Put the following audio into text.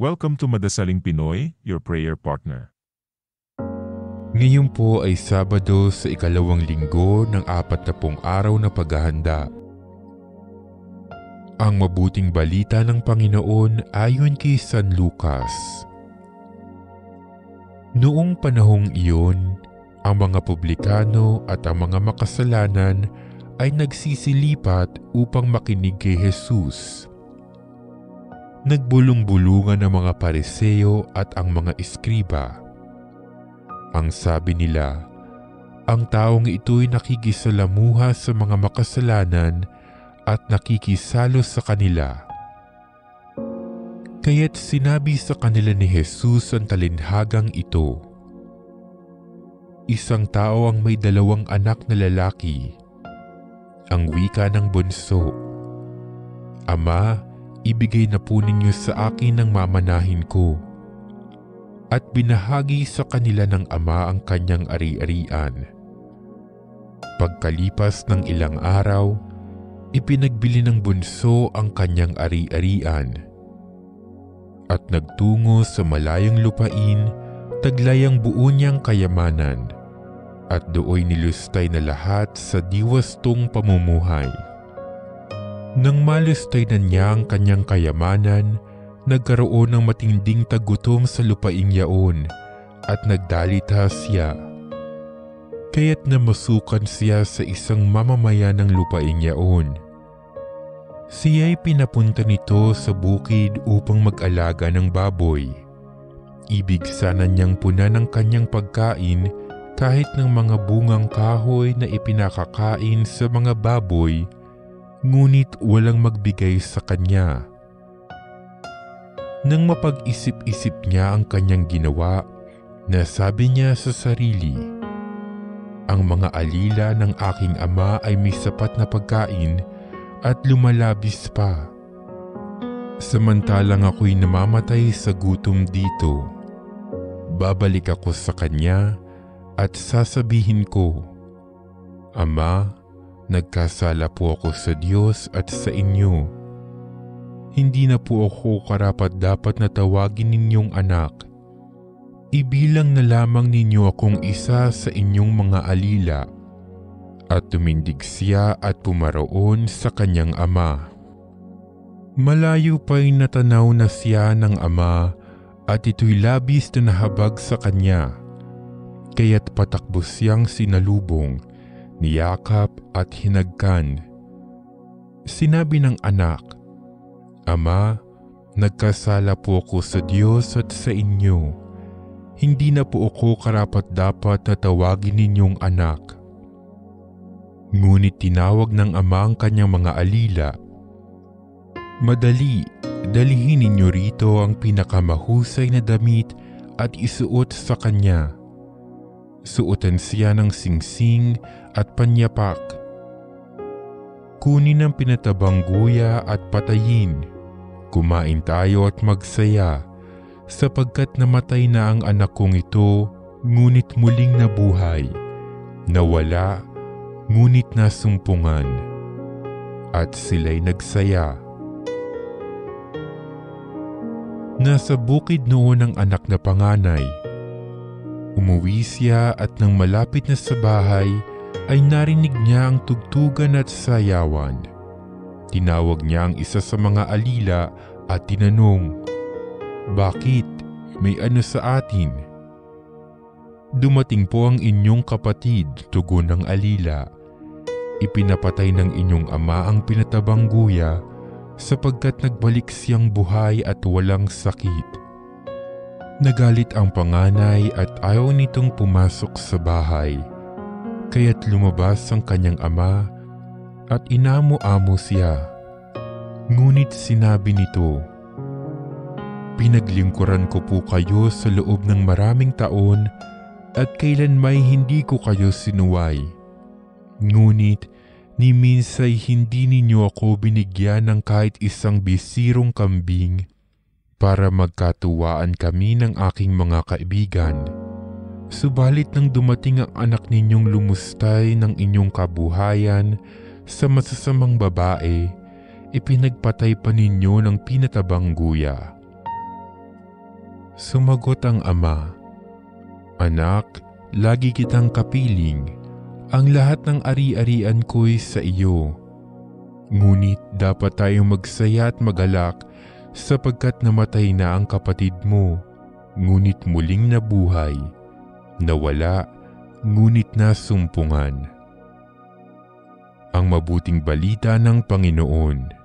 Welcome to Madasaling Pinoy, your prayer partner. Ngayon po ay Sabado sa ikalawang linggo ng 40 araw na paghahanda. Ang mabuting balita ng Panginoon ayon kay San Lucas. Noong panahong iyon, ang mga publikano at ang mga makasalanan ay nagsisilipat upang makinig kay Jesus. Nagbulong-bulungan ang mga Pariseo at ang mga Eskriba. Ang sabi nila, ang taong ito'y nakikisalamuha sa mga makasalanan at nakikisalo sa kanila. Kaya't sinabi sa kanila ni Jesus ang talinhagang ito. Isang tao ang may 2 anak na lalaki. Ang wika ng bunso, Ama, ibigay na po ninyo sa akin ang mamanahin ko. At binahagi sa kanila ng ama ang kanyang ari-arian. Pagkalipas ng ilang araw, ipinagbili ng bunso ang kanyang ari-arian. At nagtungo sa malayong lupain, taglay ang buo niyang kayamanan. At dooy nilustay na lahat sa diwastong pamumuhay. Nang malustay na niya ang kanyang kayamanan, nagkaroon ng matinding tagutom sa lupaing yaon at nagdalita siya. Kaya't namasukan siya sa isang mamamayan ng lupaing yaon. Siya'y pinapunta nito sa bukid upang mag-alaga ng baboy. Ibig sana niyang punan ng kanyang pagkain kahit ng mga bungang kahoy na ipinakakain sa mga baboy, ngunit walang magbigay sa kanya. Nang mapag-isip-isip niya ang kanyang ginawa, nasabi niya sa sarili, ang mga alila ng aking ama ay may sapat na pagkain at lumalabis pa. Samantalang ako'y namamatay sa gutom dito. Babalik ako sa kanya at sasabihin ko, Ama, nagkasala po ako sa Diyos at sa inyo. Hindi na po ako karapat-dapat na tawagin ninyong anak. Ibilang na lamang ninyo akong isa sa inyong mga alila. At tumindig siya at pumaroon sa kanyang ama. Malayo pa'y natanaw na siya ng ama at ito'y labis na nahabag sa kanya. Kaya't patakbo siyang sinalubong, niyakap at hinagkan. Sinabi ng anak, Ama, nagkasala po ako sa Diyos at sa inyo. Hindi na po ako karapat-dapat na tawagin ninyong anak. Ngunit tinawag ng ama ang kanyang mga alila. Madali, dalihin ninyo rito ang pinakamahusay na damit at isuot sa kanya. Suotan siya ng singsing at panyapak. Kunin ang pinatabang guya at patayin. Kumain tayo at magsaya, sapagkat namatay na ang anak kong ito, ngunit muling nabuhay. Nawala, ngunit nasumpungan. At sila'y nagsaya. Nasa bukid noon ang anak na panganay. Umuwi siya at nang malapit na sa bahay, ay narinig niya ang tugtugan at sayawan. Tinawag niya ang isa sa mga alila at tinanong, Bakit? May ano sa atin? Dumating po ang inyong kapatid, tugon ng alila. Ipinapatay ng inyong ama ang pinatabang guya sapagkat nagbalik siyang buhay at walang sakit. Nagalit ang panganay at ayaw nitong pumasok sa bahay. Kaya't lumabas ang kanyang ama at inamo-amo siya. Ngunit sinabi nito, Pinaglingkuran ko po kayo sa loob ng maraming taon at kailanmay hindi ko kayo sinuway. Ngunit ni minsay hindi ninyo ako binigyan ng kahit isang bisirong kambing para magkatuwaan kami ng aking mga kaibigan. Subalit nang dumating ang anak ninyong lumustay ng inyong kabuhayan sa masasamang babae, ipinagpatay pa ninyo ng pinatabang guya. Sumagot ang ama, "Anak, lagi kitang kapiling. Ang lahat ng ari-arian ko'y sa iyo. Ngunit dapat tayong magsaya at magalak sapagkat namatay na ang kapatid mo, ngunit muling nabuhay. Nawala, ngunit nasumpungan." Ang mabuting balita ng Panginoon.